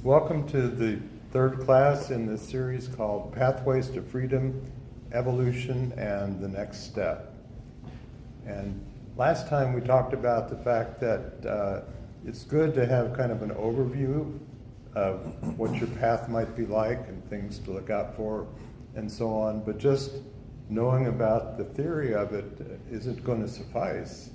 Welcome to the third class in this series called Pathways to Freedom, Evolution, and the Next Step. And last time we talked about the fact that it's good to have kind of an overview of what your path might be like and things to look out for and so on, but just knowing about the theory of it isn't going to suffice.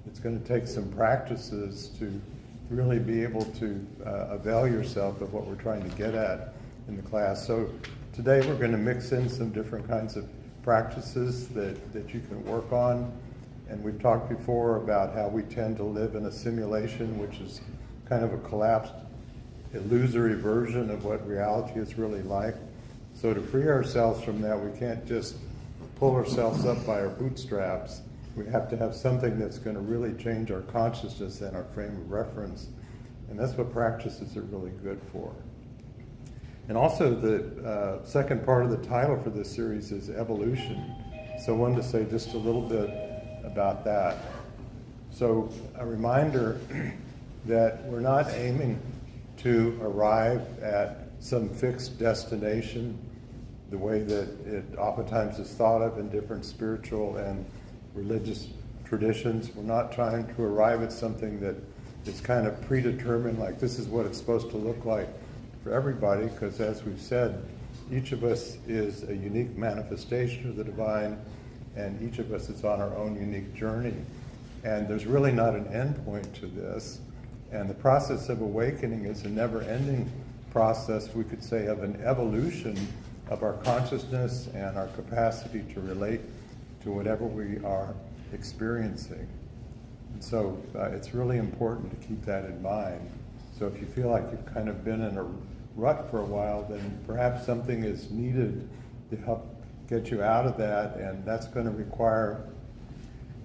It's going to take some practices to really be able to avail yourself of what we're trying to get at in the class. So today we're going to mix in some different kinds of practices that you can work on. And we've talked before about how we tend to live in a simulation, which is kind of a collapsed, illusory version of what reality is really like. So to free ourselves from that, we can't just pull ourselves up by our bootstraps. We have to have something that's going to really change our consciousness and our frame of reference. And that's what practices are really good for. And also the second part of the title for this series is evolution. So I wanted to say just a little bit about that. So a reminder that we're not aiming to arrive at some fixed destination the way that it oftentimes is thought of in different spiritual and religious traditions. We're not trying to arrive at something that is kind of predetermined, like this is what it's supposed to look like for everybody, because as we've said, each of us is a unique manifestation of the divine, and each of us is on our own unique journey. And there's really not an end point to this. And the process of awakening is a never-ending process, we could say, of an evolution of our consciousness and our capacity to relate to whatever we are experiencing. And so it's really important to keep that in mind. So if you feel like you've kind of been in a rut for a while, then perhaps something is needed to help get you out of that, and that's going to require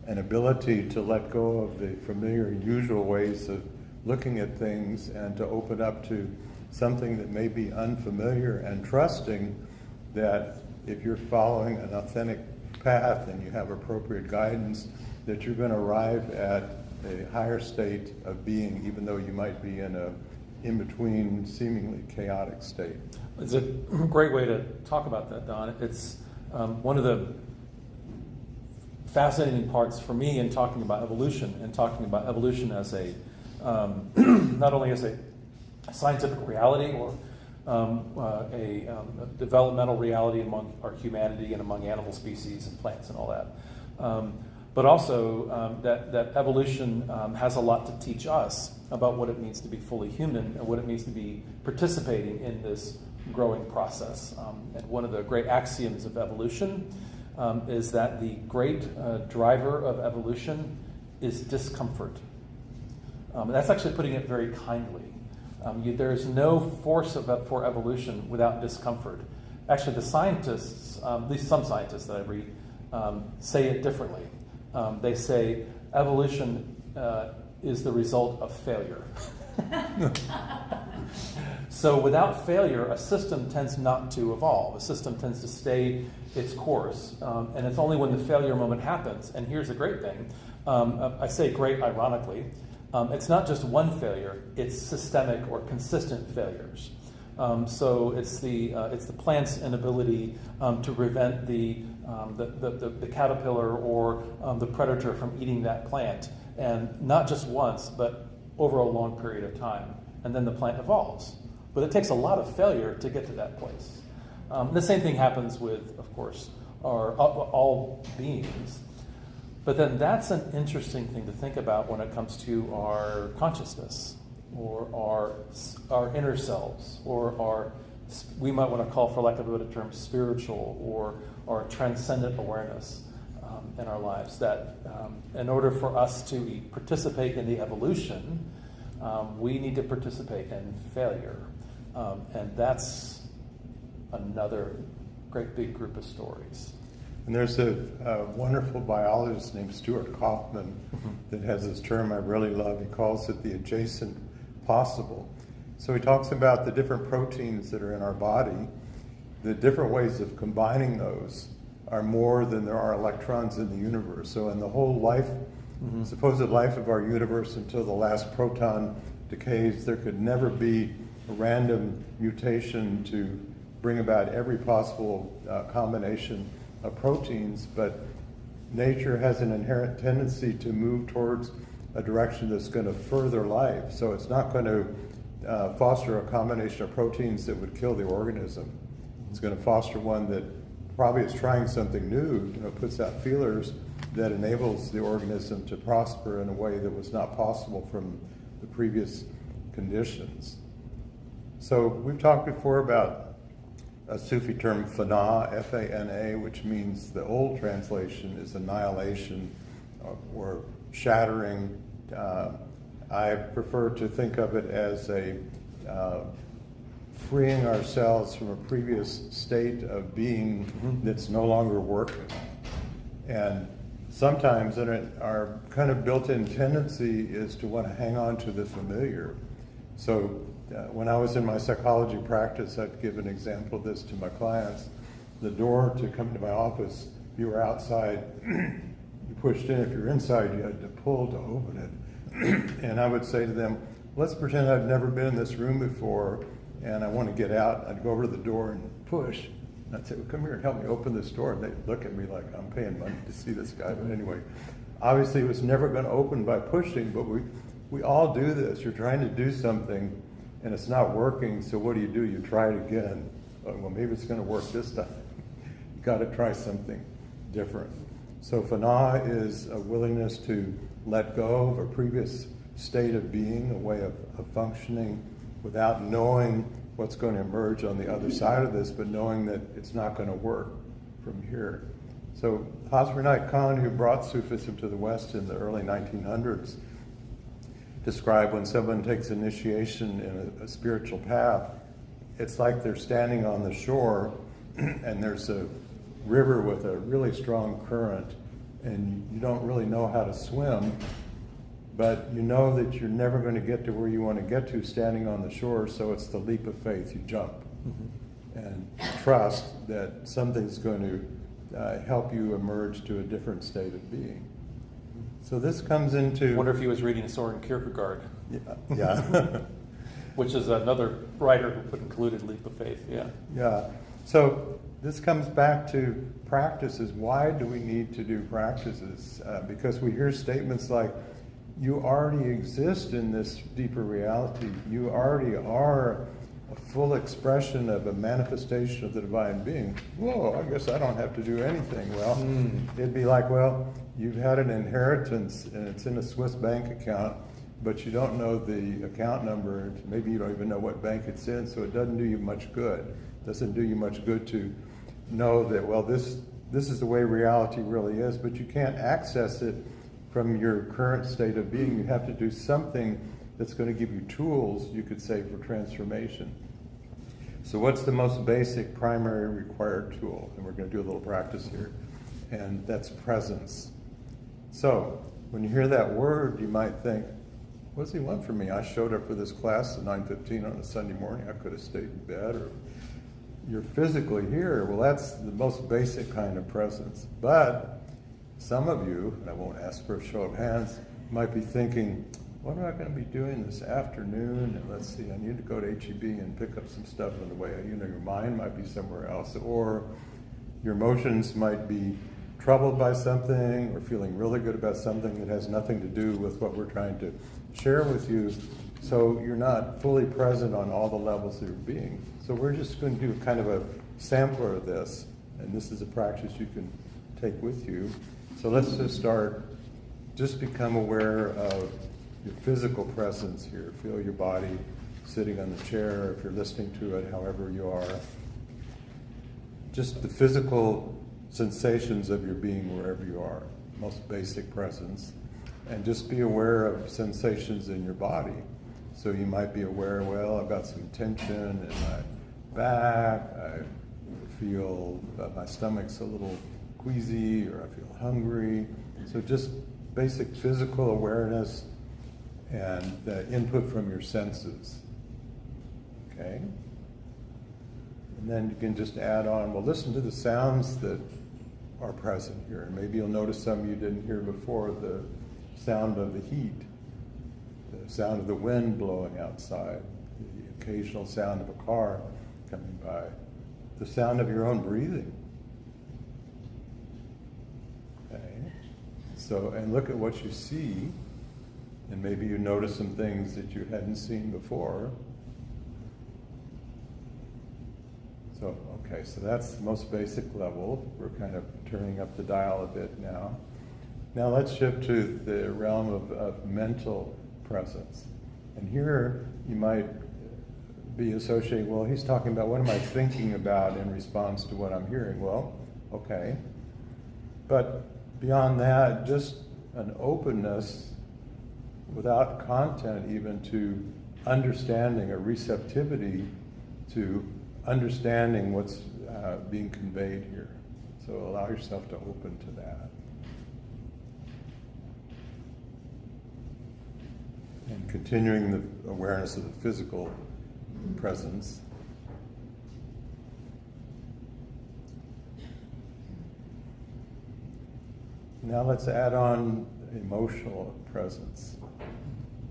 an ability to let go of the familiar, usual ways of looking at things and to open up to something that may be unfamiliar, and trusting that if you're following an authentic path and you have appropriate guidance, that you're going to arrive at a higher state of being, even though you might be in a in-between, seemingly chaotic state. It's a great way to talk about that, Don. It's one of the fascinating parts for me in talking about evolution, and talking about evolution as a not only as a scientific reality or a developmental reality among our humanity and among animal species and plants and all that, but also that evolution has a lot to teach us about what it means to be fully human and what it means to be participating in this growing process. And one of the great axioms of evolution is that the great driver of evolution is discomfort. That's actually putting it very kindly. There is no force for evolution without discomfort. Actually, the scientists, at least some scientists that I read, say it differently. They say evolution is the result of failure. So without failure, a system tends not to evolve. A system tends to stay its course. And it's only when the failure moment happens. And here's the great thing. I say great ironically. It's not just one failure, it's systemic or consistent failures. So it's the plant's inability to prevent the caterpillar or the predator from eating that plant, and not just once, but over a long period of time. And then the plant evolves. But it takes a lot of failure to get to that place. The same thing happens with, of course, all beings. But then that's an interesting thing to think about when it comes to our consciousness, or our inner selves, or our, we might want to call, for lack of a better term, spiritual or transcendent awareness in our lives. That in order for us to participate in the evolution, we need to participate in failure. And that's another great big group of stories. And there's a wonderful biologist named Stuart Kaufman that has this term I really love. He calls it the adjacent possible. So he talks about the different proteins that are in our body, the different ways of combining those are more than there are electrons in the universe. So in the whole life, supposed life of our universe until the last proton decays, there could never be a random mutation to bring about every possible combination of proteins, but nature has an inherent tendency to move towards a direction that's going to further life. So it's not going to foster a combination of proteins that would kill the organism. It's going to foster one that probably is trying something new, puts out feelers that enables the organism to prosper in a way that was not possible from the previous conditions. So we've talked before about a Sufi term, fana, F-A-N-A, which means the old translation is annihilation or shattering. I prefer to think of it as a freeing ourselves from a previous state of being that's no longer working. And sometimes our kind of built-in tendency is to want to hang on to the familiar. So when I was in my psychology practice, I'd give an example of this to my clients. The door to come to my office, if you were outside, you pushed in. If you're inside, you had to pull to open it. And I would say to them, let's pretend I've never been in this room before and I want to get out. I'd go over to the door and push. And I'd say, well, come here and help me open this door. And they'd look at me like I'm paying money to see this guy. But anyway, obviously it was never going to open by pushing, but we all do this. You're trying to do something and it's not working, so what do? You try it again. Oh, well, maybe it's going to work this time. You got to try something different. So fana is a willingness to let go of a previous state of being, a way of functioning without knowing what's going to emerge on the other side of this, but knowing that it's not going to work from here. So Hazrat Khan, who brought Sufism to the West in the early 1900s, described when someone takes initiation in a spiritual path, it's like they're standing on the shore and there's a river with a really strong current and you don't really know how to swim, but you know that you're never going to get to where you want to get to standing on the shore, so it's the leap of faith. You jump and trust that something's going to help you emerge to a different state of being. So this comes into... I wonder if he was reading Soren Kierkegaard. Yeah. Which is another writer who included leap of faith, yeah. Yeah. So this comes back to practices. Why do we need to do practices? Because we hear statements like, you already exist in this deeper reality. You already are a full expression of a manifestation of the divine being. Whoa, I guess I don't have to do anything. Well, it'd be like, well, you've had an inheritance and it's in a Swiss bank account, but you don't know the account number. Maybe you don't even know what bank it's in, so it doesn't do you much good. It doesn't do you much good to know that, well, this is the way reality really is, but you can't access it from your current state of being. You have to do something that's going to give you tools, you could say, for transformation. So what's the most basic, primary required tool? And we're going to do a little practice here. And that's presence. So when you hear that word, you might think, what does he want from me? I showed up for this class at 9:15 on a Sunday morning. I could have stayed in bed. Or you're physically here. Well, that's the most basic kind of presence. But some of you, and I won't ask for a show of hands, might be thinking, what am I going to be doing this afternoon? And let's see, I need to go to HEB and pick up some stuff on the way. Your mind might be somewhere else, or your emotions might be troubled by something or feeling really good about something that has nothing to do with what we're trying to share with you. So you're not fully present on all the levels of your being. So we're just going to do kind of a sampler of this, and this is a practice you can take with you. So let's just start. Just become aware of your physical presence here. Feel your body sitting on the chair, if you're listening to it, however you are. Just the physical sensations of your being wherever you are. Most basic presence. And just be aware of sensations in your body. So you might be aware, well, I've got some tension in my back. I feel my stomach's a little queasy, or I feel hungry. So just basic physical awareness and the input from your senses. Okay? And then you can just add on, well, listen to the sounds that are present here. And maybe you'll notice some you didn't hear before, the sound of the heat, the sound of the wind blowing outside, the occasional sound of a car coming by, the sound of your own breathing. Okay? So, and look at what you see, and maybe you notice some things that you hadn't seen before. So, okay, so that's the most basic level. We're kind of turning up the dial a bit now. Now let's shift to the realm of mental presence. And here you might be associating, well, he's talking about what am I thinking about in response to what I'm hearing? Well, okay. But beyond that, just an openness without content even to understanding, a receptivity to understanding what's being conveyed here. So allow yourself to open to that. And continuing the awareness of the physical presence. Now let's add on emotional presence.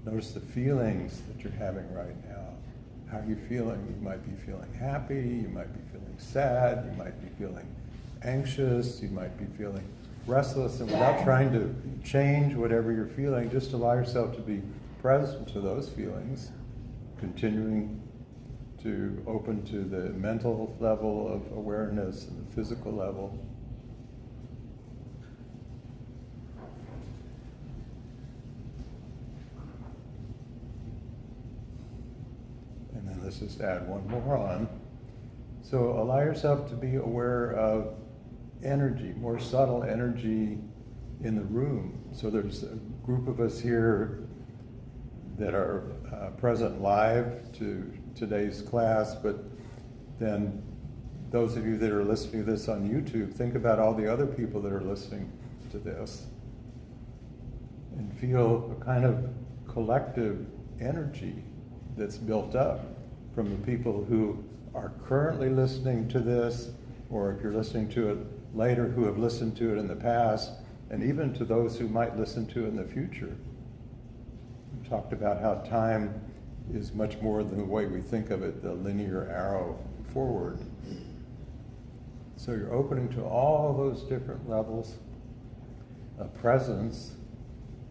Notice the feelings that you're having right now. How are you feeling? You might be feeling happy, you might be feeling sad, you might be feeling anxious, you might be feeling restless, and without trying to change whatever you're feeling, just allow yourself to be present to those feelings, continuing to open to the mental level of awareness and the physical level. And then let's just add one more on. So allow yourself to be aware of energy, more subtle energy in the room. So there's a group of us here that are present live to today's class, but then those of you that are listening to this on YouTube, think about all the other people that are listening to this and feel a kind of collective energy that's built up from the people who are currently listening to this, or if you're listening to it later, who have listened to it in the past, and even to those who might listen to it in the future. We talked about how time is much more than the way we think of it, the linear arrow forward. So you're opening to all those different levels of presence,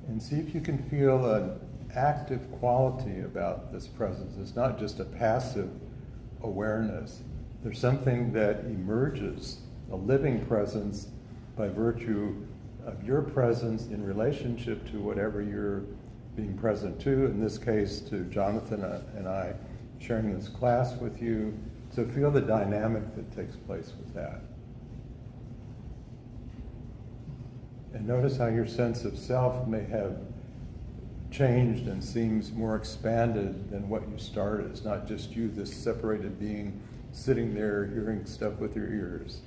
and see if you can feel an active quality about this presence. It's not just a passive awareness. There's something that emerges, a living presence, by virtue of your presence in relationship to whatever you're being present to, in this case to Jonathan and I sharing this class with you. So feel the dynamic that takes place with that. And notice how your sense of self may have changed and seems more expanded than what you started. It's not just you, this separated being, sitting there hearing stuff with your ears.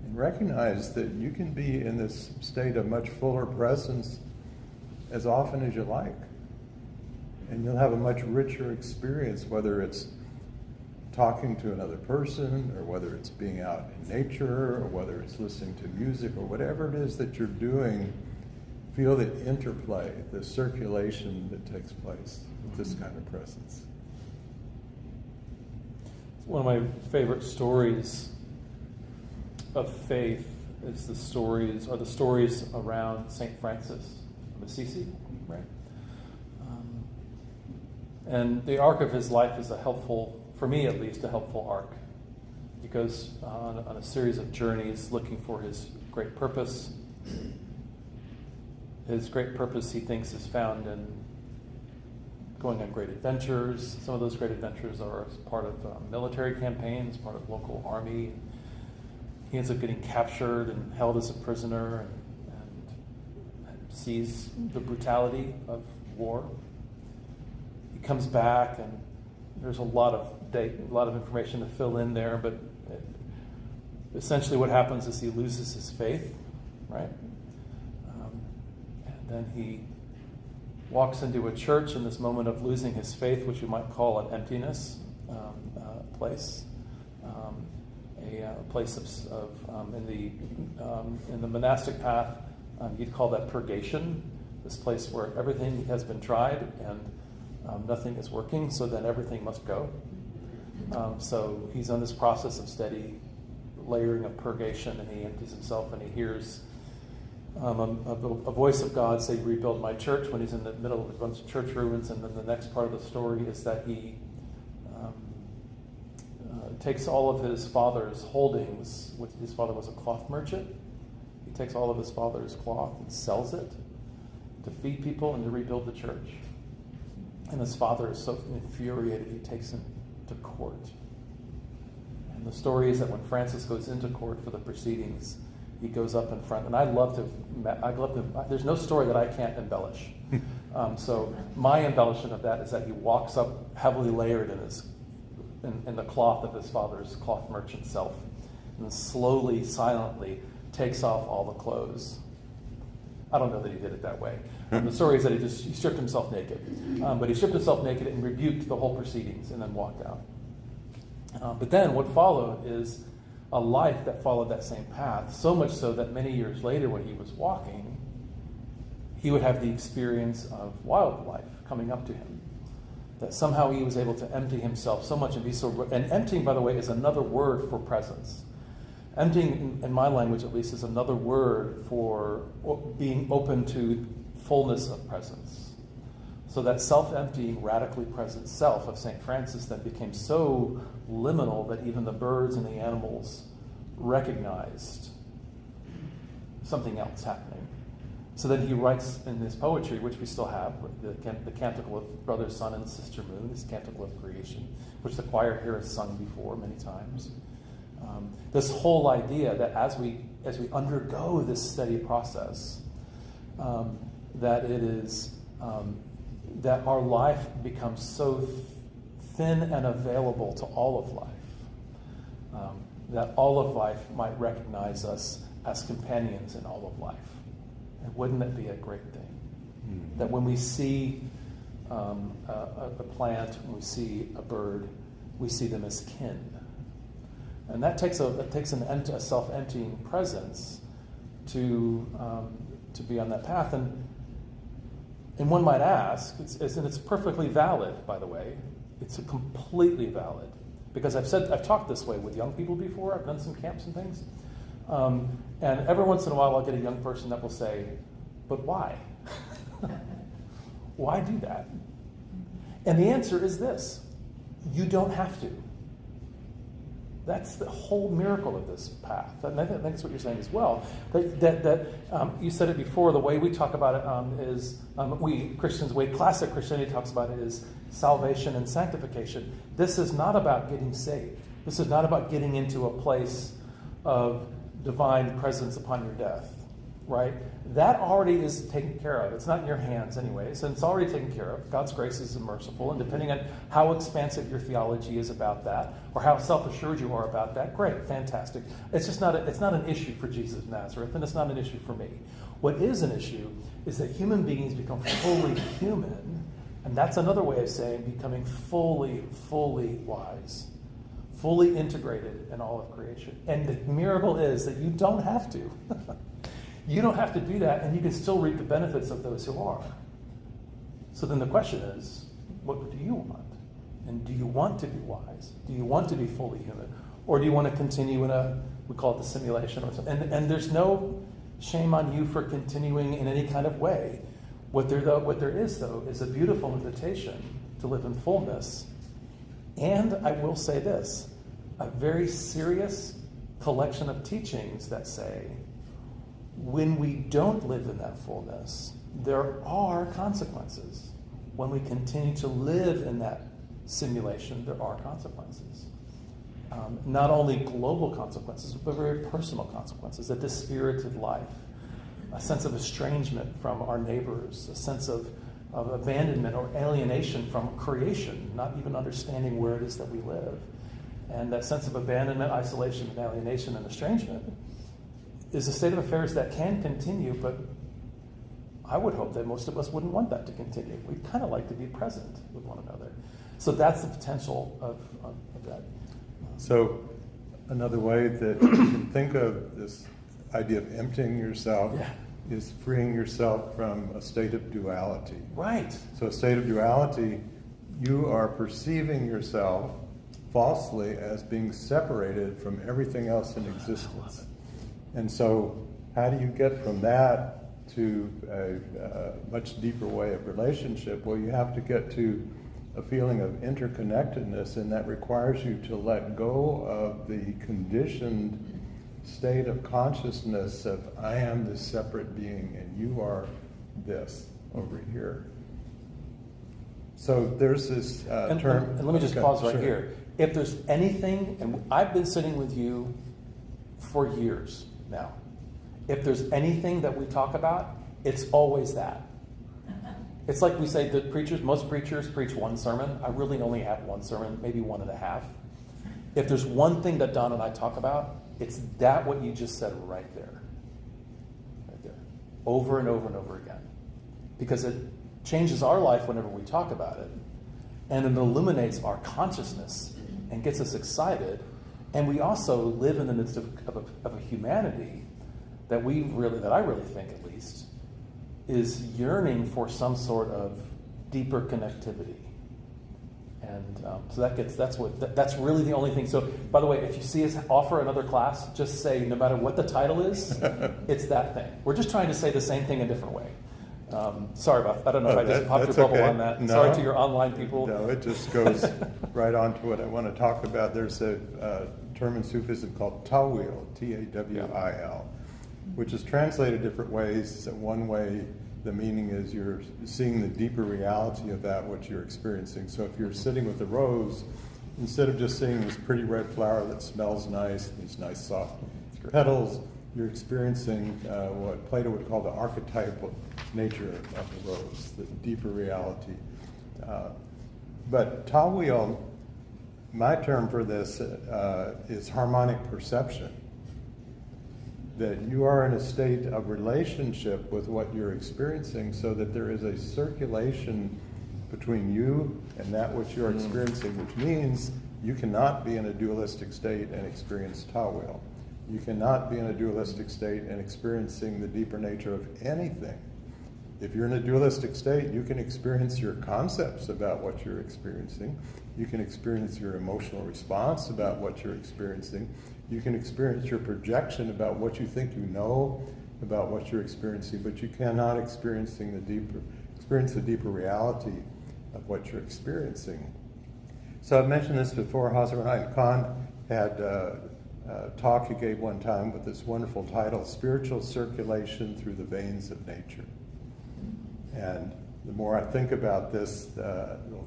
And recognize that you can be in this state of much fuller presence as often as you like. And you'll have a much richer experience, whether it's talking to another person, or whether it's being out in nature, or whether it's listening to music, or whatever it is that you're doing. Feel the interplay, the circulation that takes place with this kind of presence. One of my favorite stories of faith is the stories around St. Francis of Assisi, right? And the arc of his life is a helpful, for me at least, a helpful arc. He goes on a series of journeys looking for his great purpose. His great purpose, he thinks, is found in going on great adventures. Some of those great adventures are as part of military campaigns, part of local army. He ends up getting captured and held as a prisoner and sees the brutality of war. He comes back, and there's a lot of information to fill in there, but essentially what happens is he loses his faith, right? And then he walks into a church in this moment of losing his faith, which you might call an emptiness place, a place of in the monastic path, you'd call that purgation, this place where everything has been tried and nothing is working, so then everything must go. So he's on this process of steady layering of purgation, and he empties himself, and he hears a voice of God say, rebuild my church, when he's in the middle of a bunch of church ruins. And then the next part of the story is that he takes all of his father's holdings. His father was a cloth merchant. He takes all of his father's cloth and sells it to feed people and to rebuild the church. And his father is so infuriated, he takes him to court. And the story is that when Francis goes into court for the proceedings, he goes up in front, and I'd love to. There's no story that I can't embellish. So my embellishment of that is that he walks up heavily layered in the cloth of his father's cloth merchant self, and then slowly, silently takes off all the clothes. I don't know that he did it that way. The story is that he stripped himself naked, but he stripped himself naked and rebuked the whole proceedings, and then walked out. But then what followed is a life that followed that same path, so much so that many years later when he was walking, he would have the experience of wildlife coming up to him. That somehow he was able to empty himself so much and be so... And emptying, by the way, is another word for presence. Emptying, in my language at least, is another word for being open to fullness of presence. So that self-emptying, radically present self of St. Francis then became so liminal that even the birds and the animals recognized something else happening. So then he writes in his poetry, which we still have, the Canticle of Brother, Sun, and Sister Moon, his Canticle of Creation, which the choir here has sung before many times. This whole idea that as we undergo this steady process, that it is that our life becomes so thin and available to all of life, that all of life might recognize us as companions in all of life. And wouldn't that be a great thing? Mm-hmm. That when we see a plant, when we see a bird, we see them as kin. And that takes a self-emptying presence to be on that path. And one might ask, and it's perfectly valid, by the way. It's completely valid, because I've talked this way with young people before. I've done some camps and things, and every once in a while I'll get a young person that will say, "But why? Why do that?" And the answer is this: you don't have to. That's the whole miracle of this path. And I think that's what you're saying as well. That you said it before, the way we talk about it is, we Christians, the way classic Christianity talks about it is salvation and sanctification. This is not about getting saved. This is not about getting into a place of divine presence upon your death, right? That already is taken care of. It's not in your hands anyway, so it's already taken care of. God's grace is merciful, and depending on how expansive your theology is about that, or how self-assured you are about that, great, fantastic. It's just not an issue for Jesus of Nazareth, and it's not an issue for me. What is an issue is that human beings become fully human, and that's another way of saying becoming fully wise, fully integrated in all of creation. And the miracle is that you don't have to. You don't have to do that, and you can still reap the benefits of those who are. So then the question is, what do you want? And do you want to be wise? Do you want to be fully human? Or do you want to continue in we call it the simulation or something? And there's no shame on you for continuing in any kind of way. What there is, though, is a beautiful invitation to live in fullness. And I will say this, a very serious collection of teachings that say, when we don't live in that fullness, there are consequences. When we continue to live in that simulation, there are consequences. Not only global consequences, but very personal consequences. A dispirited life, a sense of estrangement from our neighbors, a sense of abandonment or alienation from creation, not even understanding where it is that we live. And that sense of abandonment, isolation, and alienation and estrangement is a state of affairs that can continue, but I would hope that most of us wouldn't want that to continue. We'd kind of like to be present with one another. So that's the potential of that. So another way that you can think of this idea of emptying yourself is freeing yourself from a state of duality. Right. So a state of duality you are perceiving yourself falsely as being separated from everything else in existence. And so how do you get from that to a much deeper way of relationship? Well, you have to get to a feeling of interconnectedness, and that requires you to let go of the conditioned state of consciousness of I am this separate being and you are this over here. So there's this term. And let me just pause right here. If there's anything, and I've been sitting with you for years now, if there's anything that we talk about, it's always that. It's like we say that most preachers preach one sermon. I really only have one sermon, maybe one and a half. If there's one thing that Don and I talk about, it's that what you just said right there. Right there. Over and over and over again. Because it changes our life whenever we talk about it. And it illuminates our consciousness and gets us excited. And we also live in the midst of a humanity that I really think at least, is yearning for some sort of deeper connectivity. And so that's really the only thing. So, by the way, if you see us offer another class, just say, no matter what the title is, it's that thing. We're just trying to say the same thing a different way. Sorry about that. I don't know if I just popped your bubble on that. No. Sorry to your online people. No, it just goes right on to what I want to talk about. There's a term in Sufism called Tawil, T-A-W-I-L, which is translated different ways. One way, the meaning is you're seeing the deeper reality of that which you're experiencing. So if you're sitting with a rose, instead of just seeing this pretty red flower that smells nice, these nice soft petals, you're experiencing what Plato would call the archetypal nature of the rose, the deeper reality. But Tawil, my term for this is harmonic perception. That you are in a state of relationship with what you're experiencing so that there is a circulation between you and that which you're experiencing, which means you cannot be in a dualistic state and experience Tawil. You cannot be in a dualistic state and experiencing the deeper nature of anything. If you're in a dualistic state, you can experience your concepts about what you're experiencing. You can experience your emotional response about what you're experiencing. You can experience your projection about what you think you know about what you're experiencing, but you cannot experience the deeper reality of what you're experiencing. So I've mentioned this before. Hazrat Khan had a talk he gave one time with this wonderful title, Spiritual Circulation Through the Veins of Nature. And the more I think about this,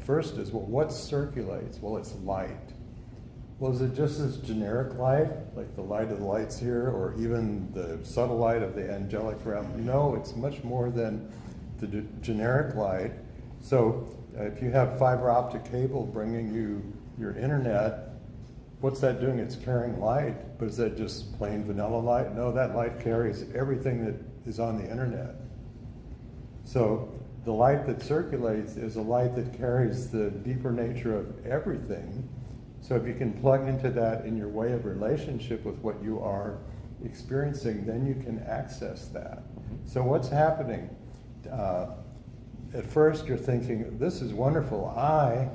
first is, well, what circulates? Well, it's light. Well, is it just this generic light, like the light of the lights here, or even the subtle light of the angelic realm? No, it's much more than the generic light. So if you have fiber optic cable bringing you your internet, what's that doing? It's carrying light, but is that just plain vanilla light? No, that light carries everything that is on the internet. So the light that circulates is a light that carries the deeper nature of everything. So if you can plug into that in your way of relationship with what you are experiencing, then you can access that. So what's happening? At first you're thinking, this is wonderful. I,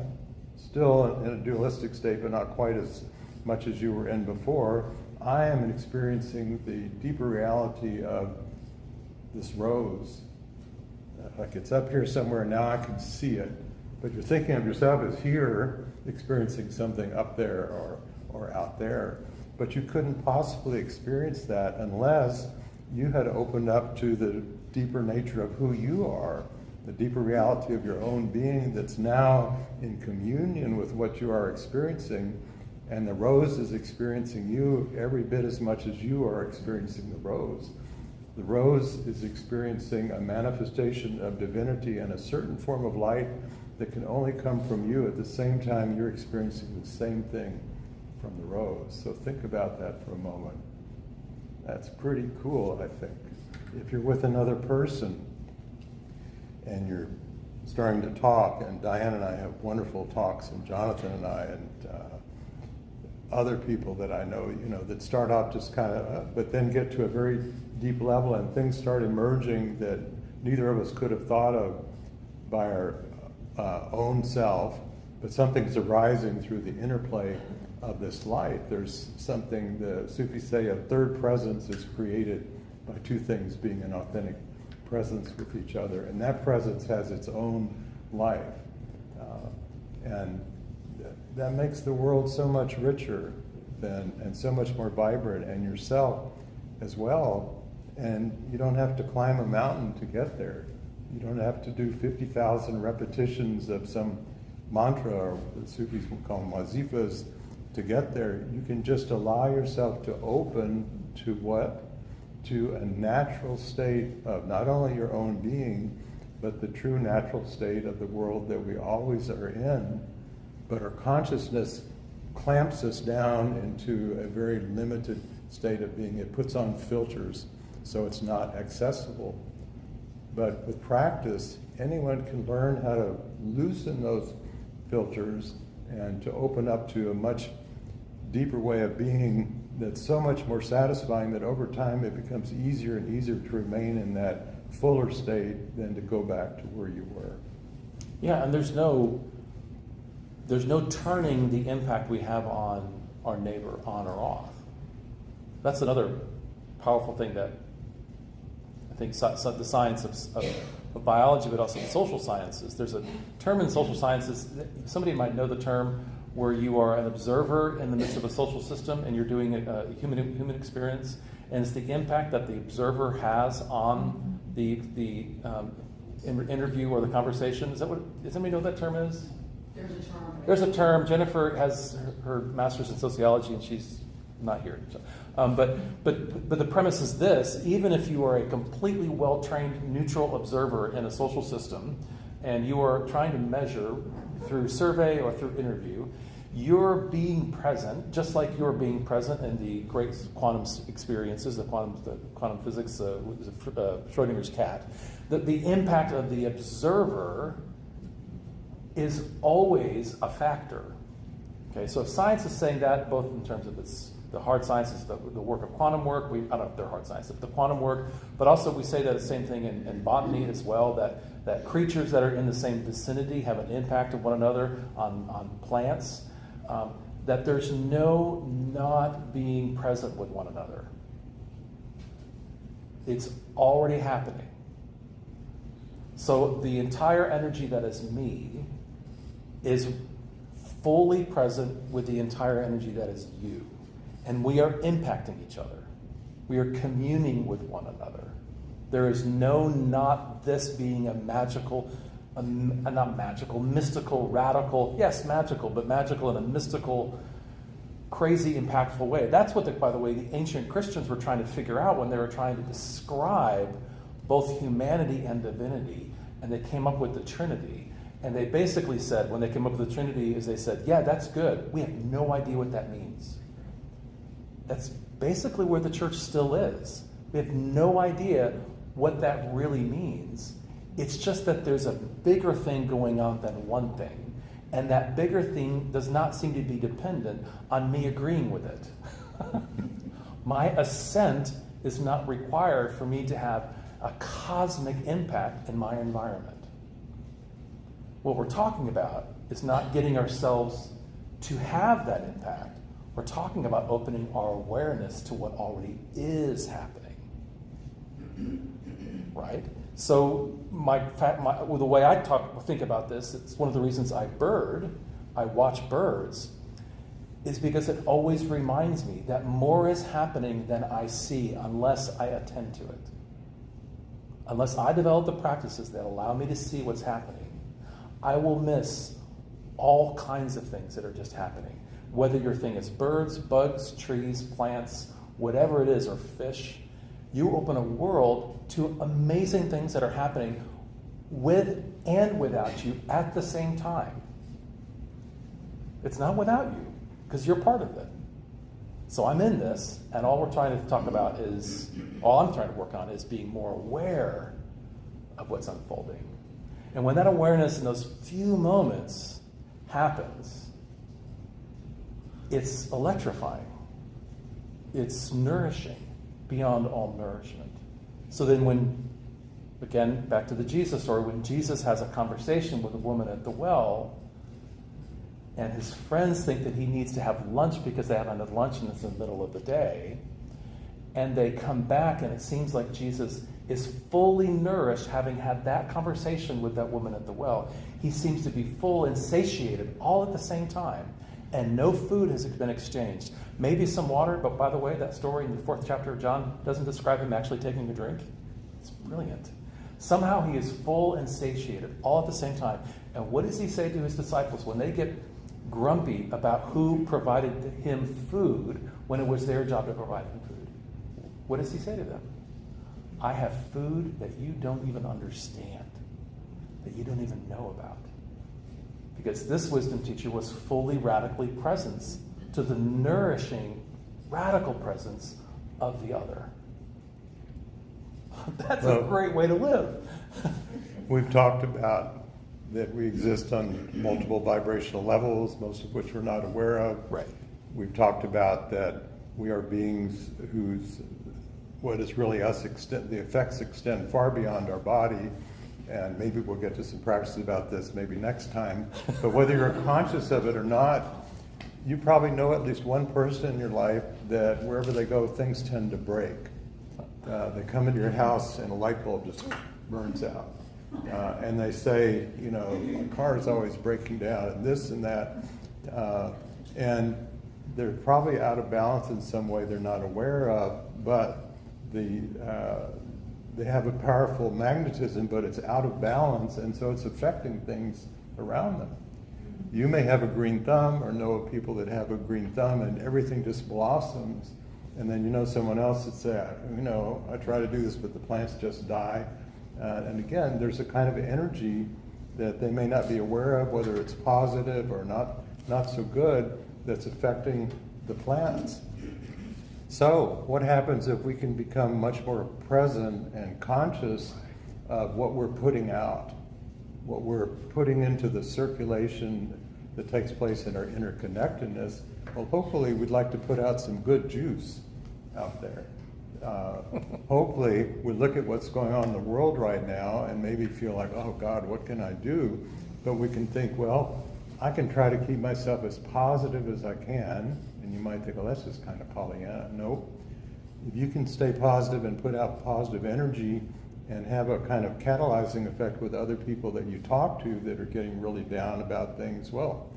still in a dualistic state, but not quite as much as you were in before, I am experiencing the deeper reality of this rose. Like it's up here somewhere, now I can see it. But you're thinking of yourself as here, experiencing something up there or out there. But you couldn't possibly experience that unless you had opened up to the deeper nature of who you are, the deeper reality of your own being that's now in communion with what you are experiencing. And the rose is experiencing you every bit as much as you are experiencing the rose. The rose is experiencing a manifestation of divinity and a certain form of light that can only come from you at the same time you're experiencing the same thing from the rose. So think about that for a moment. That's pretty cool, I think. If you're with another person and you're starting to talk, and Diane and I have wonderful talks, and Jonathan and I, and other people that I know, that start off just kind of, but then get to a very deep level and things start emerging that neither of us could have thought of by our own self, but something's arising through the interplay of this light. There's something, the Sufis say, a third presence is created by two things being in authentic presence with each other, and that presence has its own life. And that makes the world so much richer and so much more vibrant, and yourself as well. And you don't have to climb a mountain to get there. You don't have to do 50,000 repetitions of some mantra, or the Sufis will call them wazifas, to get there. You can just allow yourself to open to what? To a natural state of not only your own being, but the true natural state of the world that we always are in. But our consciousness clamps us down into a very limited state of being. It puts on filters so it's not accessible. But with practice, anyone can learn how to loosen those filters and to open up to a much deeper way of being that's so much more satisfying that over time it becomes easier and easier to remain in that fuller state than to go back to where you were. Yeah, and there's no turning the impact we have on our neighbor on or off. That's another powerful thing that I think the science of biology, but also the social sciences. There's a term in social sciences, somebody might know the term, where you are an observer in the midst of a social system and you're doing a human experience, and it's the impact that the observer has on the interview or the conversation. Does anybody know what that term is? There's a term. Jennifer has her master's in sociology, and she's not here. So, but the premise is this: even if you are a completely well-trained neutral observer in a social system, and you are trying to measure through survey or through interview, you're being present, just like you're being present in the great quantum experiences, the quantum physics, Schrodinger's cat. The impact of the observer is always a factor. Okay, so if science is saying that, both in terms of the hard sciences, the work of quantum work, I don't know if they're hard science, the quantum work, but also we say that the same thing in botany as well, that creatures that are in the same vicinity have an impact of one another on plants, that there's no not being present with one another. It's already happening. So the entire energy that is me is fully present with the entire energy that is you. And we are impacting each other. We are communing with one another. There is no not this being a magical, not magical, mystical, radical, yes, magical, but magical in a mystical, crazy, impactful way. That's what, by the way, the ancient Christians were trying to figure out when they were trying to describe both humanity and divinity. And they came up with the Trinity. And they basically said, when they came up with the Trinity, is they said, yeah, that's good. We have no idea what that means. That's basically where the church still is. We have no idea what that really means. It's just that there's a bigger thing going on than one thing. And that bigger thing does not seem to be dependent on me agreeing with it. My assent is not required for me to have a cosmic impact in my environment. What we're talking about is not getting ourselves to have that impact. We're talking about opening our awareness to what already is happening. Right? So the way I think about this, it's one of the reasons I watch birds, is because it always reminds me that more is happening than I see unless I attend to it. Unless I develop the practices that allow me to see what's happening, I will miss all kinds of things that are just happening. Whether your thing is birds, bugs, trees, plants, whatever it is, or fish, you open a world to amazing things that are happening with and without you at the same time. It's not without you, because you're part of it. So I'm in this, and all I'm trying to work on is being more aware of what's unfolding. And when that awareness in those few moments happens, it's electrifying. It's nourishing beyond all nourishment. So then when Again, back to the Jesus story, when Jesus has a conversation with a woman at the well, and his friends think that he needs to have lunch because they haven't had lunch and it's in the middle of the day, and they come back and it seems like Jesus is fully nourished having had that conversation with that woman at the well. He seems to be full and satiated all at the same time, and no food has been exchanged. Maybe some water, but by the way, that story in the 4th chapter of John doesn't describe him actually taking a drink. It's brilliant. Somehow he is full and satiated all at the same time. And what does he say to his disciples when they get grumpy about who provided him food when it was their job to provide him food? What does he say to them? I have food that you don't even understand, that you don't even know about. Because this wisdom teacher was fully, radically present to the nourishing, radical presence of the other. That's a great way to live. We've talked about that we exist on multiple vibrational levels, most of which we're not aware of. Right. We've talked about that we are beings whose, what is really us, the effects extend far beyond our body. And maybe we'll get to some practices about this maybe next time. But whether you're conscious of it or not, you probably know at least one person in your life that wherever they go, things tend to break. They come into your house and a light bulb just burns out. And they say, you know, my car is always breaking down and this and that. And they're probably out of balance in some way they're not aware of, but they have a powerful magnetism, but it's out of balance, and so it's affecting things around them. You may have a green thumb or know of people that have a green thumb and everything just blossoms, and then you know someone else that say, you know, I try to do this, but the plants just die. And again, there's a kind of energy that they may not be aware of, whether it's positive or not so good, that's affecting the plants. So what happens if we can become much more present and conscious of what we're putting out, what we're putting into the circulation that takes place in our interconnectedness? Well, hopefully we'd like to put out some good juice out there. Hopefully we look at what's going on in the world right now and maybe feel like, oh God, what can I do? But we can think, well, I can try to keep myself as positive as I can. And you might think, well, that's just kind of Pollyanna. Nope. If you can stay positive and put out positive energy and have a kind of catalyzing effect with other people that you talk to that are getting really down about things, well,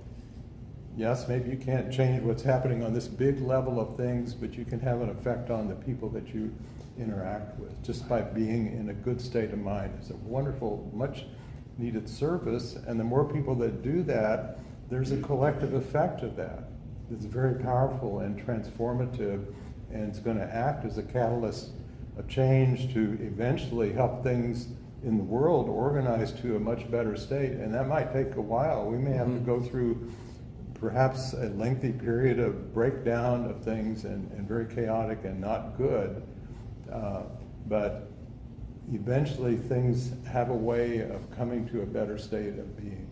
yes, maybe you can't change what's happening on this big level of things, but you can have an effect on the people that you interact with just by being in a good state of mind. It's a wonderful, much needed service, and the more people that do that, there's a collective effect of that. It's very powerful and transformative, and it's going to act as a catalyst of change to eventually help things in the world organize to a much better state. And that might take a while. We may have to go through perhaps a lengthy period of breakdown of things and very chaotic and not good. But eventually things have a way of coming to a better state of being.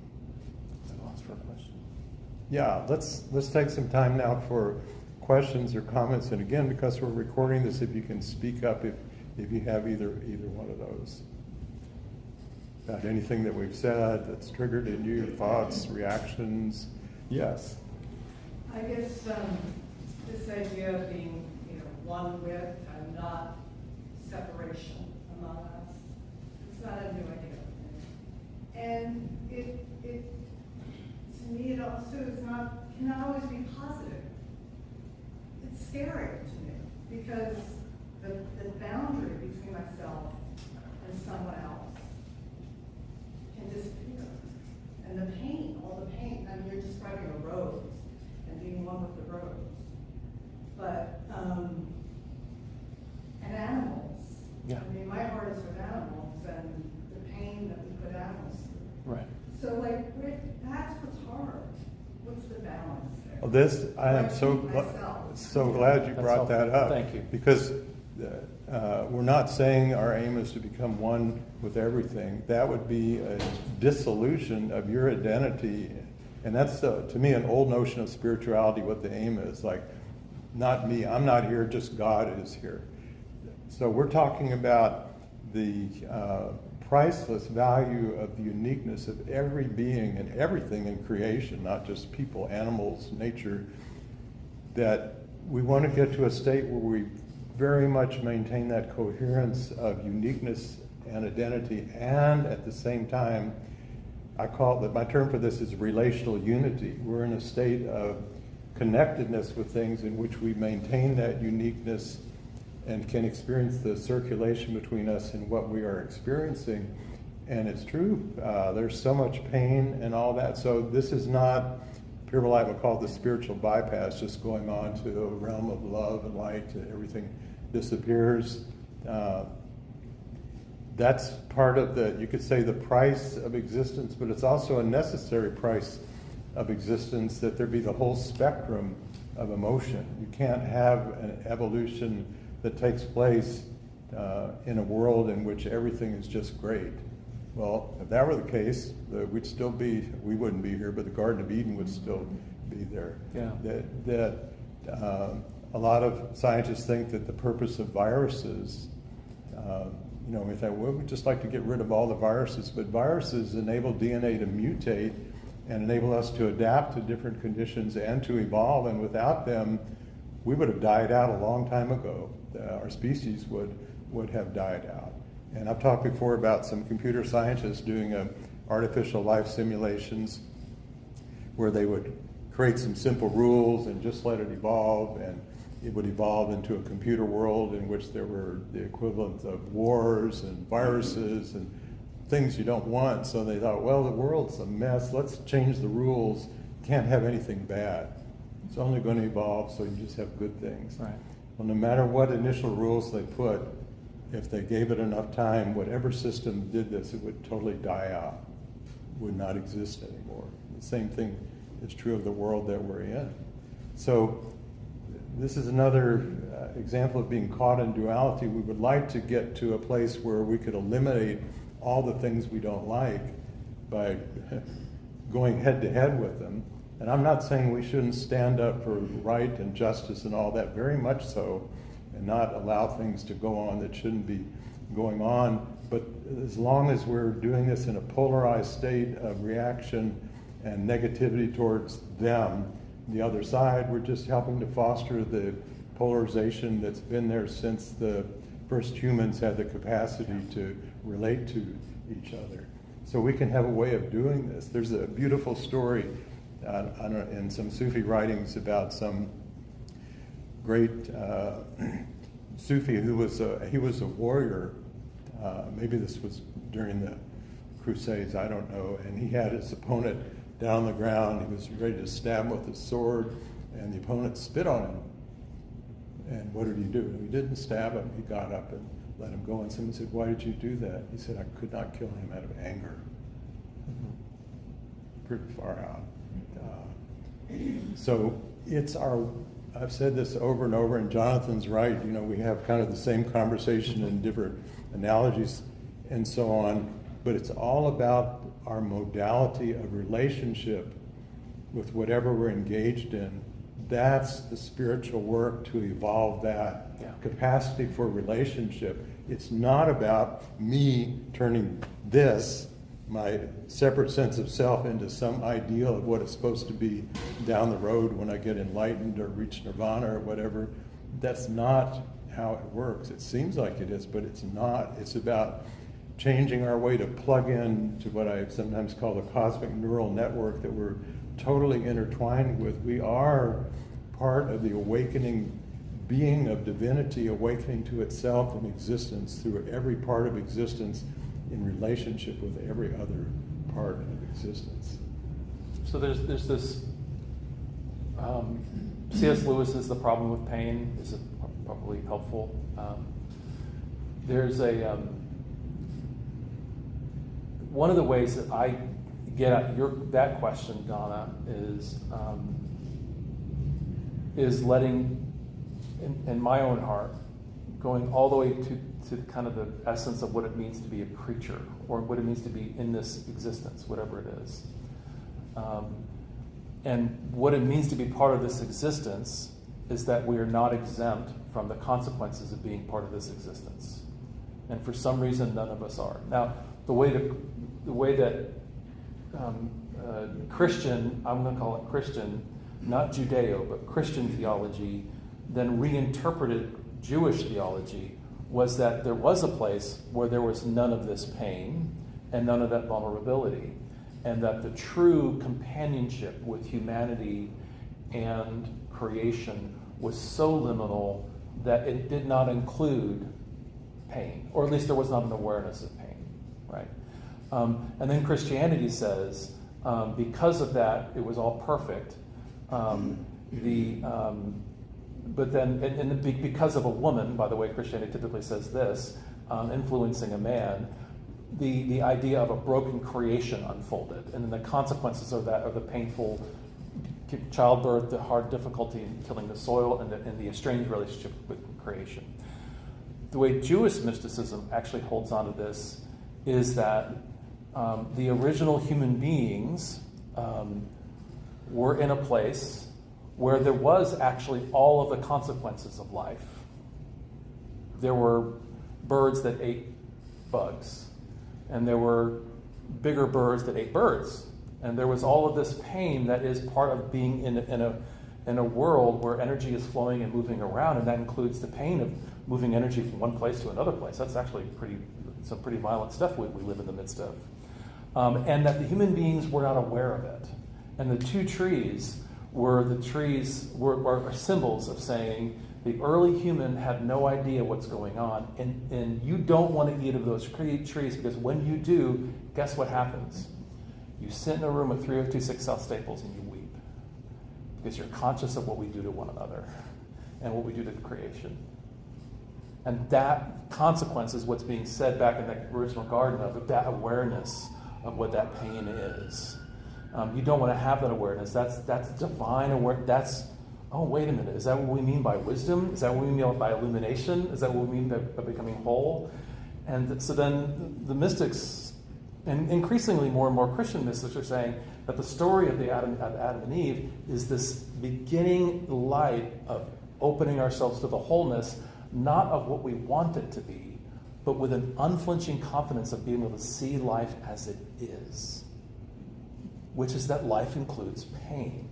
Yeah, let's take some time now for questions or comments. And again, because we're recording this, if you can speak up if you have either one of those. About anything that we've said that's triggered in you, thoughts, reactions. Yes. I guess this idea of being, one with and not separation among us, it's not a new idea. And it to me, it also cannot always be positive. It's scary to me because the boundary between myself and someone else can disappear. And the pain, all the pain, I mean, you're describing a rose and being one with the rose. But, and animals. Yeah. I mean, my heart is with animals and the pain that we put animals through. Right. So, that's what's hard. What's the balance there? Well, I am so glad you brought that up. Thank you. Because we're not saying our aim is to become one with everything. That would be a dissolution of your identity. And that's, to me, an old notion of spirituality, what the aim is. Like, not me, I'm not here, just God is here. So we're talking about the priceless value of the uniqueness of every being and everything in creation, not just people, animals, nature, that we want to get to a state where we very much maintain that coherence of uniqueness and identity, and at the same time, I call it, my term for this is relational unity. We're in a state of connectedness with things in which we maintain that uniqueness and can experience the circulation between us and what we are experiencing. And it's true, there's so much pain and all that. So this is not, people like would call it the spiritual bypass, just going on to the realm of love and light, and everything disappears. That's part of the, you could say, the price of existence, but it's also a necessary price of existence, that there be the whole spectrum of emotion. You can't have an evolution that takes place in a world in which everything is just great. Well, if that were the case, we'd still be, we wouldn't be here, but the Garden of Eden would still be there. Yeah. A lot of scientists think that the purpose of viruses, we thought, well, we'd just like to get rid of all the viruses, but viruses enable DNA to mutate and enable us to adapt to different conditions and to evolve, and without them, we would have died out a long time ago. Our species would have died out. And I've talked before about some computer scientists doing artificial life simulations where they would create some simple rules and just let it evolve, and it would evolve into a computer world in which there were the equivalent of wars and viruses and things you don't want. So they thought, well, the world's a mess, let's change the rules. Can't have anything bad. It's only going to evolve, so you just have good things. Right. Well, no matter what initial rules they put, if they gave it enough time, whatever system did this, it would totally die out, would not exist anymore. The same thing is true of the world that we're in. So this is another example of being caught in duality. We would like to get to a place where we could eliminate all the things we don't like by going head to head with them. And I'm not saying we shouldn't stand up for right and justice and all that, very much so, and not allow things to go on that shouldn't be going on. But as long as we're doing this in a polarized state of reaction and negativity towards them, the other side, we're just helping to foster the polarization that's been there since the first humans had the capacity to relate to each other. So we can have a way of doing this. There's a beautiful story in some Sufi writings about some great Sufi who was he was a warrior. Maybe this was during the Crusades, I don't know. And he had his opponent down on the ground. He was ready to stab him with his sword, and the opponent spit on him. And what did he do? He didn't stab him. He got up and let him go. And someone said, "Why did you do that?" He said, "I could not kill him out of anger." Pretty far out. So it's I've said this over and over, and Jonathan's right. We have kind of the same conversation in different analogies and so on, but it's all about our modality of relationship with whatever we're engaged in. That's the spiritual work to evolve that capacity for relationship. It's not about me turning this, my separate sense of self, into some ideal of what it's supposed to be down the road when I get enlightened or reach nirvana or whatever. That's not how it works. It seems like it is, but it's not. It's about changing our way to plug in to what I sometimes call the cosmic neural network that we're totally intertwined with. We are part of the awakening being of divinity, awakening to itself and existence through every part of existence in relationship with every other part of existence. So there's this, C.S. Lewis's The Problem with Pain is probably helpful. There's one of the ways that I get at that question, Donna, is letting, in my own heart, going all the way to kind of the essence of what it means to be a creature, or what it means to be in this existence, whatever it is. And what it means to be part of this existence is that we are not exempt from the consequences of being part of this existence. And for some reason, none of us are. Now, the way that Christian, I'm going to call it Christian, not Judeo, but Christian theology, then reinterpreted Jewish theology, was that there was a place where there was none of this pain and none of that vulnerability, and that the true companionship with humanity and creation was so liminal that it did not include pain, or at least there was not an awareness of pain, right? And then Christianity says, because of that, it was all perfect. But then, because of a woman, by the way, Christianity typically says this, influencing a man, the idea of a broken creation unfolded, and then the consequences of that are the painful childbirth, the hard difficulty in killing the soil, and the estranged relationship with creation. The way Jewish mysticism actually holds on to this is that the original human beings were in a place where there was actually all of the consequences of life. There were birds that ate bugs, and there were bigger birds that ate birds, and there was all of this pain that is part of being in a world where energy is flowing and moving around, and that includes the pain of moving energy from one place to another place. That's actually some pretty violent stuff we live in the midst of. And that the human beings were not aware of it. And the two trees were symbols of saying the early human had no idea what's going on, and you don't want to eat of those trees, because when you do, guess what happens? You sit in a room at 3026 South Staples and you weep, because you're conscious of what we do to one another and what we do to the creation. And that consequence is what's being said back in that original garden, of that awareness of what that pain is. You don't want to have that awareness. That's divine awareness. That's, oh, wait a minute. Is that what we mean by wisdom? Is that what we mean by illumination? Is that what we mean by becoming whole? And so then the mystics, and increasingly more and more Christian mystics, are saying that the story of Adam and Eve is this beginning light of opening ourselves to the wholeness, not of what we want it to be, but with an unflinching confidence of being able to see life as it is, which is that life includes pain.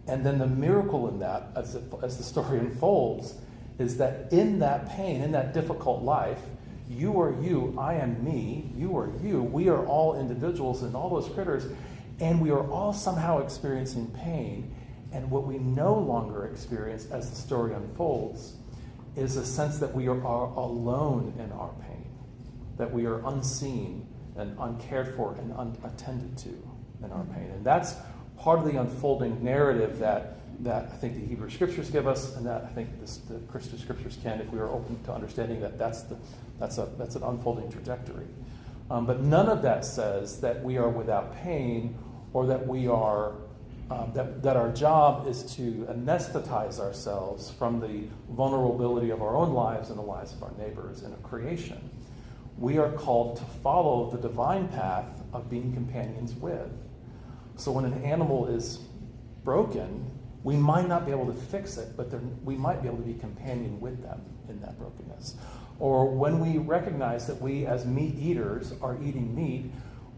And then the miracle in that, as the story unfolds, is that in that pain, in that difficult life, you are you, I am me, you are you, we are all individuals in all those critters, and we are all somehow experiencing pain. And what we no longer experience as the story unfolds is a sense that we are alone in our pain, that we are unseen and uncared for and unattended to in our pain. And that's part of the unfolding narrative that I think the Hebrew Scriptures give us, and that I think the Christian Scriptures can, if we are open to understanding that that's an unfolding trajectory. But none of that says that we are without pain, or that we are that our job is to anesthetize ourselves from the vulnerability of our own lives and the lives of our neighbors and of creation. We are called to follow the divine path of being companions with. So when an animal is broken, we might not be able to fix it, but we might be able to be companion with them in that brokenness. Or when we recognize that we as meat eaters are eating meat,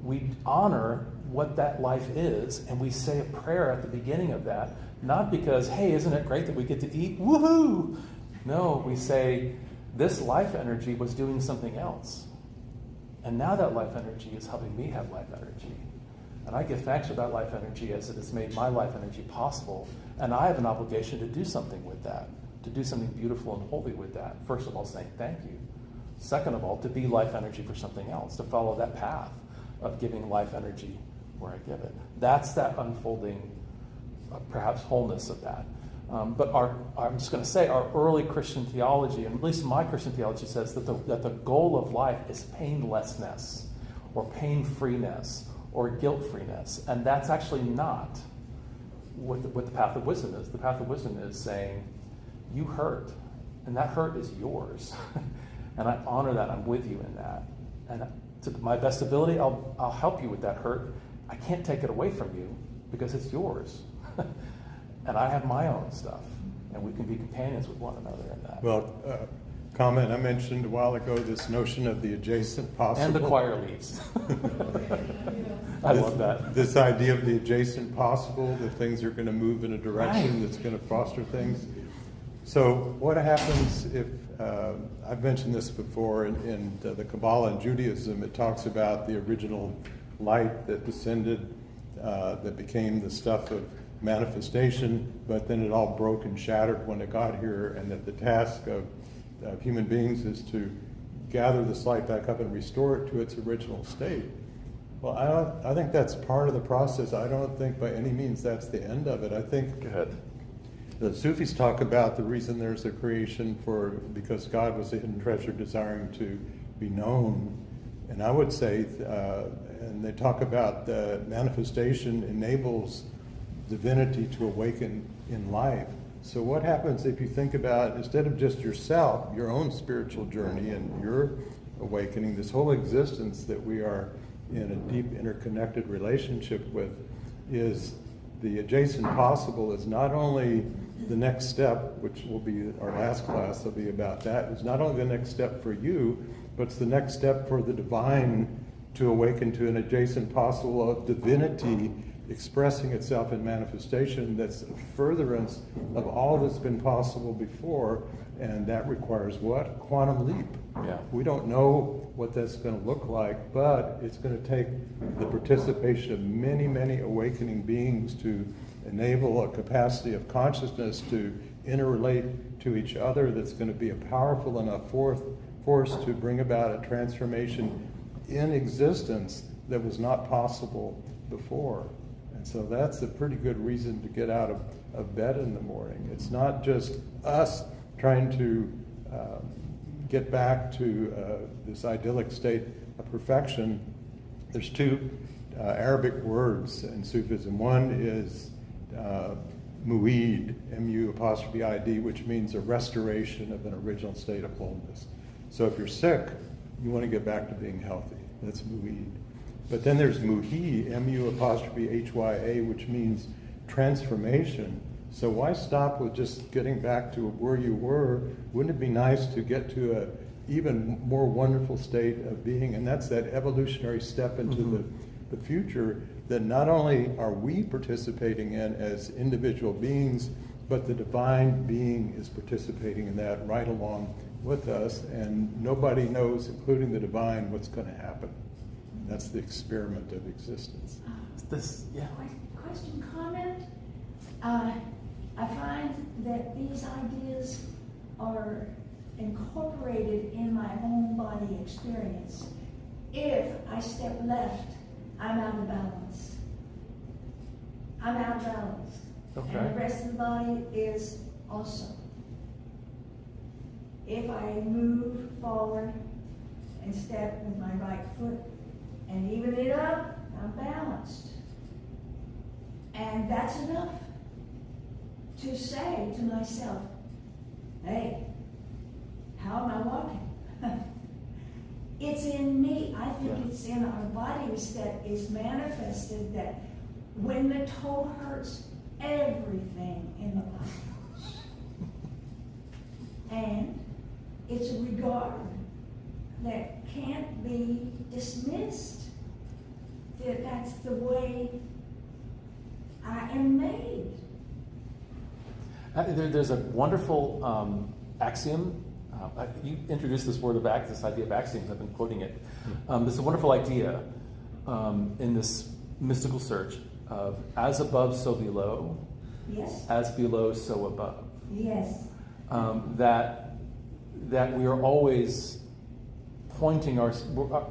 we honor what that life is, and we say a prayer at the beginning of that, not because, hey, isn't it great that we get to eat? Woohoo! No, we say, this life energy was doing something else. And now that life energy is helping me have life energy. And I give thanks for that life energy as it has made my life energy possible. And I have an obligation to do something with that, to do something beautiful and holy with that. First of all, saying thank you. Second of all, to be life energy for something else, to follow that path of giving life energy where I give it. That's that unfolding, perhaps wholeness of that. But I'm just going to say, our early Christian theology, and at least my Christian theology, says that the goal of life is painlessness, or pain-freeness, or guilt-freeness. And that's actually not what the path of wisdom is. The path of wisdom is saying, you hurt, and that hurt is yours. And I honor that. I'm with you in that. And to my best ability, I'll help you with that hurt. I can't take it away from you because it's yours. And I have my own stuff. And we can be companions with one another in that. Well, comment. I mentioned a while ago this notion of the adjacent possible. And the choir leaves. I love that. This idea of the adjacent possible, that things are going to move in a direction Right. that's going to foster things. So what happens if, I've mentioned this before, in the Kabbalah and Judaism, it talks about the original light that descended, that became the stuff of manifestation, but then it all broke and shattered when it got here, and that the task of human beings is to gather this light back up and restore it to its original state. Well, I think that's part of the process. I don't think by any means that's the end of it. I think Good. the Sufis talk about the reason there's a creation because God was a hidden treasure desiring to be known. And I would say, and they talk about the manifestation enables divinity to awaken in life. So what happens if you think about, instead of just yourself, your own spiritual journey and your awakening, this whole existence that we are in a deep interconnected relationship with, is the adjacent possible is not only the next step, which will be our last class will be about that, is not only the next step for you, but it's the next step for the divine to awaken to an adjacent possible of divinity expressing itself in manifestation that's a furtherance of all that's been possible before, and that requires what? Quantum leap. Yeah. We don't know what that's going to look like, but it's going to take the participation of many, many awakening beings to enable a capacity of consciousness to interrelate to each other that's going to be a powerful enough force to bring about a transformation in existence that was not possible before. And so that's a pretty good reason to get out of bed in the morning. It's not just us trying to get back to this idyllic state of perfection. There's two Arabic words in Sufism. One is mu'id, M-U'-I-D, which means a restoration of an original state of wholeness. So if you're sick, you want to get back to being healthy. That's mu'id. But then there's muhi, M-U'-H-Y-A, which means transformation. So why stop with just getting back to where you were? Wouldn't it be nice to get to a even more wonderful state of being? And that's that evolutionary step into the future that not only are we participating in as individual beings, but the divine being is participating in that right along with us, and nobody knows, including the divine, what's going to happen. That's the experiment of existence. Question, comment? I find that these ideas are incorporated in my own body experience. If I step left, I'm out of balance. I'm out of balance. Okay. And the rest of the body is also. If I move forward and step with my right foot and even it up, I'm balanced. And that's enough to say to myself, hey, how am I walking? It's in me. I think it's in our bodies that is manifested that when the toe hurts, everything in the body hurts. And it's a regard that can't be dismissed. That's the way I am made. There's a wonderful axiom. You introduced this this idea of axioms. I've been quoting it. There's a wonderful idea in this mystical search of as above, so below. Yes. As below, so above. Yes. That we are always pointing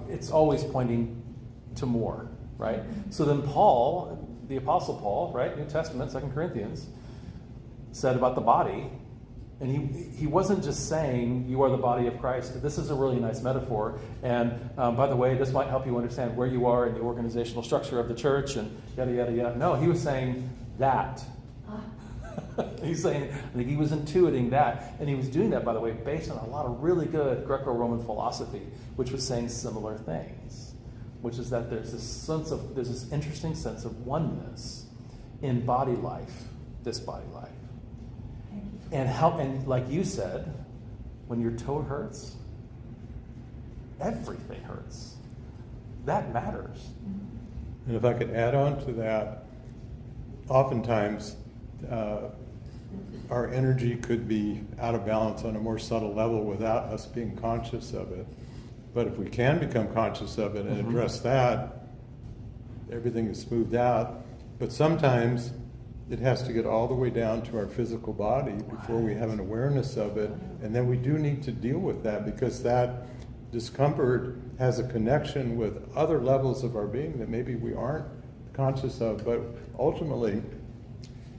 it's always pointing to more, right? So then Paul, the Apostle Paul, right, New Testament, 2 Corinthians, said about the body, and he wasn't just saying you are the body of Christ. This is a really nice metaphor, and by the way, this might help you understand where you are in the organizational structure of the church, and yada yada yada. No, he was saying that. He's saying, I think he was intuiting that, and he was doing that, by the way, based on a lot of really good Greco-Roman philosophy, which was saying similar things, which is that there's this interesting sense of oneness in body life, this body life. And like you said, when your toe hurts, everything hurts. That matters. And if I could add on to that, oftentimes our energy could be out of balance on a more subtle level without us being conscious of it. But if we can become conscious of it and address that, everything is smoothed out. But sometimes it has to get all the way down to our physical body before we have an awareness of it. And then we do need to deal with that, because that discomfort has a connection with other levels of our being that maybe we aren't conscious of. But ultimately,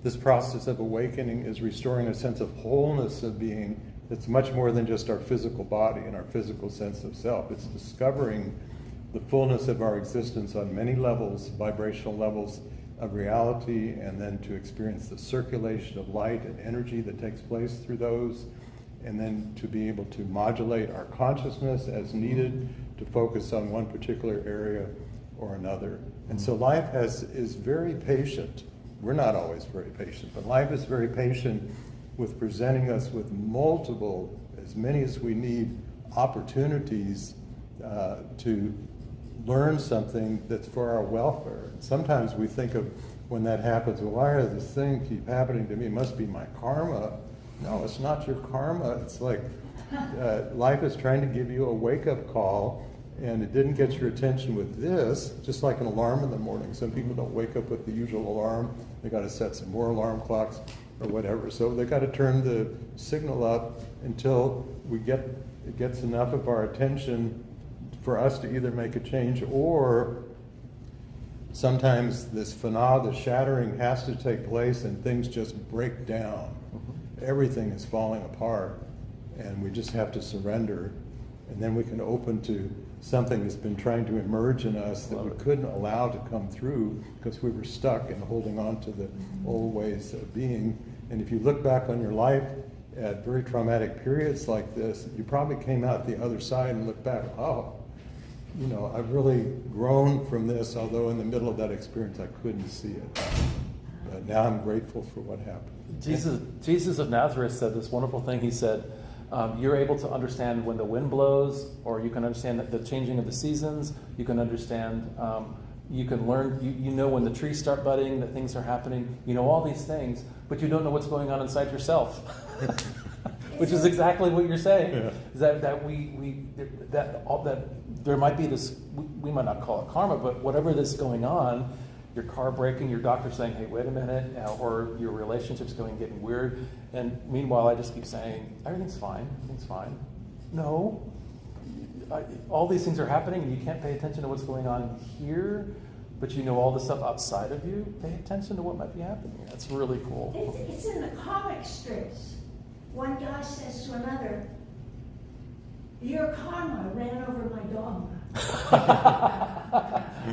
this process of awakening is restoring a sense of wholeness of being that's much more than just our physical body and our physical sense of self. It's discovering the fullness of our existence on many levels, vibrational levels of reality, and then to experience the circulation of light and energy that takes place through those, and then to be able to modulate our consciousness as needed to focus on one particular area or another. And so life is very patient. We're not always very patient, but life is very patient with presenting us with multiple, as many as we need, opportunities to learn something that's for our welfare. Sometimes we think of when that happens, well, why does this thing keep happening to me? It must be my karma. No, it's not your karma. It's like life is trying to give you a wake-up call, and it didn't get your attention with this, just like an alarm in the morning. Some people don't wake up with the usual alarm. They got to set some more alarm clocks or whatever. So they got to turn the signal up until it gets enough of our attention for us to either make a change, or sometimes this phenomena, the shattering, has to take place and things just break down. Everything is falling apart, and we just have to surrender, and then we can open to something that's been trying to emerge in us that we couldn't allow to come through because we were stuck in holding on to the old ways of being. And if you look back on your life at very traumatic periods like this, you probably came out the other side and looked back, oh, you know, I've really grown from this, although in the middle of that experience I couldn't see it. But now I'm grateful for what happened. Jesus of Nazareth said this wonderful thing. He said, you're able to understand when the wind blows, or you can understand the changing of the seasons. You can understand, you can learn, you know when the trees start budding, that things are happening. You know all these things, but you don't know what's going on inside yourself. Which is exactly what you're saying. Yeah. Is that there might be this, we might not call it karma, but whatever this is going on, your car breaking, your doctor saying, hey, wait a minute, or your relationship's getting weird, and meanwhile I just keep saying, everything's fine. No, all these things are happening and you can't pay attention to what's going on here, but you know all the stuff outside of you. Pay attention to what might be happening. That's really cool. It's in the comic strips. One guy says to another, your karma ran over my dogma.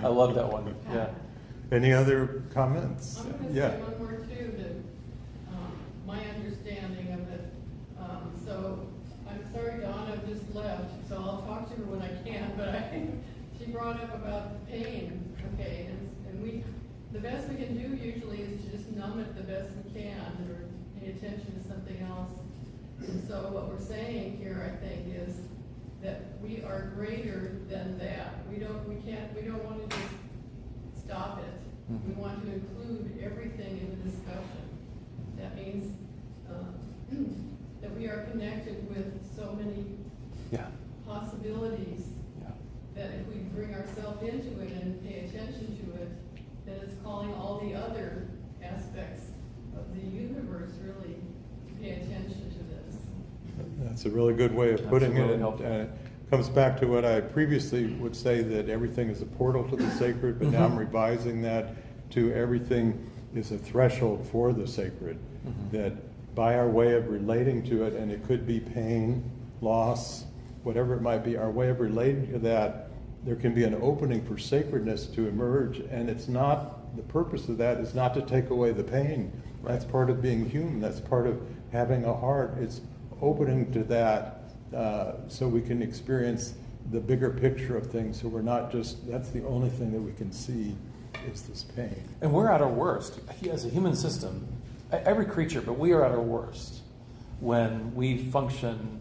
I love that one. Yeah. Any other comments? I'm going to say one more too, that my understanding of it. So I'm sorry Donna just left, so I'll talk to her when I can, but she brought up about pain, okay, and the best we can do usually is to just numb it the best we can, or pay attention to something else. And so what we're saying here, I think, is that we are greater than that. We don't want to just stop it. Mm-hmm. We want to include everything in the discussion. That means that we are connected with so many possibilities that if we bring ourselves into it and pay attention to it, then it's calling all the other aspects of the universe really to pay attention to this. That's a really good way of putting really it. Helpful. It comes back to what I previously would say, that everything is a portal to the sacred, but now I'm revising that to everything is a threshold for the sacred. That by our way of relating to it, and it could be pain, loss, whatever it might be, our way of relating to that, there can be an opening for sacredness to emerge. And it's not, the purpose of that is not to take away the pain. That's part of being human. That's part of having a heart. It's opening to that so we can experience the bigger picture of things. So we're not just, that's the only thing that we can see is this pain. And we're at our worst. As a human system, every creature, but we are at our worst when we function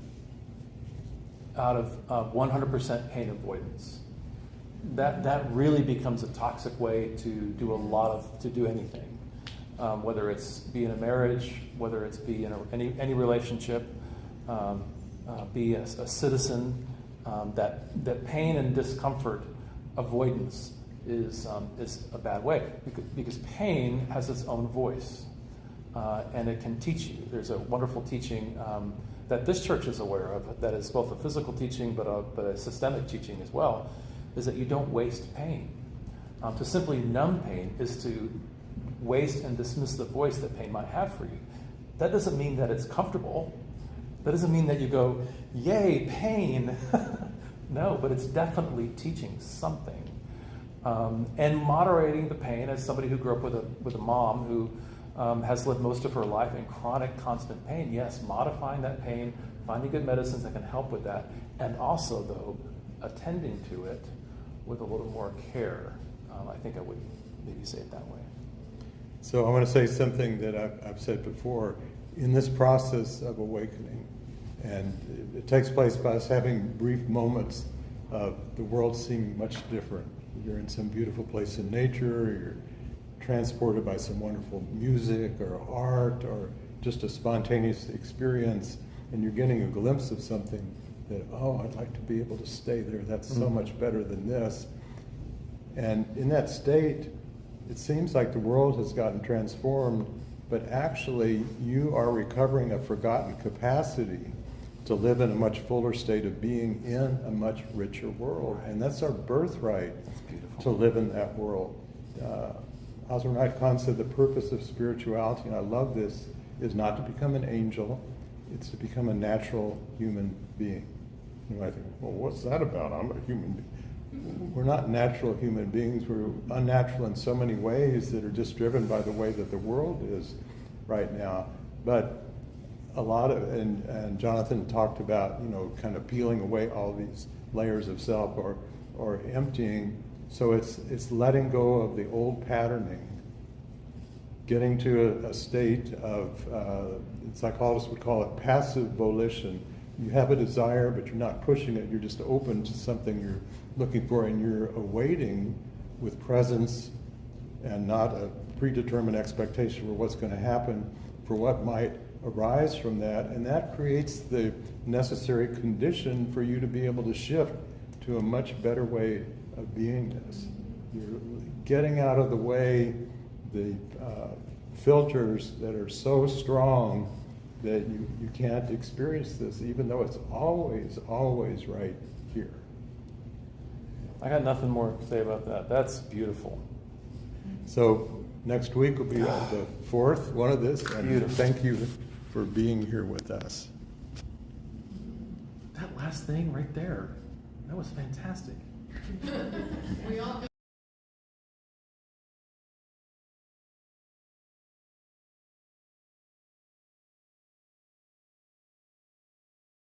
out of 100% pain avoidance. That really becomes a toxic way to do anything, whether it's be in a marriage, whether it's be in any relationship, be a citizen. That pain and discomfort avoidance is a bad way, because pain has its own voice, and it can teach you. There's a wonderful teaching that this church is aware of that is both a physical teaching but a systemic teaching as well, is that you don't waste pain. To simply numb pain is to waste and dismiss the voice that pain might have for you. That doesn't mean that it's comfortable. That doesn't mean that you go, yay, pain. No, but it's definitely teaching something. And moderating the pain, as somebody who grew up with a mom who has lived most of her life in chronic, constant pain, yes, modifying that pain, finding good medicines that can help with that, and also, though, attending to it with a little more care. I think I would maybe say it that way. So I want to say something that I've said before. In this process of awakening, and it takes place by us having brief moments of the world seeming much different. You're in some beautiful place in nature, you're transported by some wonderful music or art or just a spontaneous experience, and you're getting a glimpse of something that, oh, I'd like to be able to stay there. That's so much better than this. And in that state, it seems like the world has gotten transformed, but actually you are recovering a forgotten capacity to live in a much fuller state of being in a much richer world. And that's our birthright, to live in that world. Osram Knight Khan said the purpose of spirituality, and I love this, is not to become an angel, it's to become a natural human being. And I think, well, what's that about? I'm a human being. We're not natural human beings. We're unnatural in so many ways that are just driven by the way that the world is right now. But a lot of, and Jonathan talked about, kind of peeling away all these layers of self or emptying. So it's letting go of the old patterning, getting to a state of, psychologists would call it passive volition. You have a desire, but you're not pushing it. You're just open to something you're looking for, and you're awaiting with presence and not a predetermined expectation for what's going to happen, for what might arise from that. And that creates the necessary condition for you to be able to shift to a much better way of beingness. You're getting out of the way the filters that are so strong that you can't experience this, even though it's always, always right here. I got nothing more to say about that. That's beautiful. So next week will be the fourth one of this, and Beautiful. thank you for being here with us. That last thing right there, that was fantastic. We all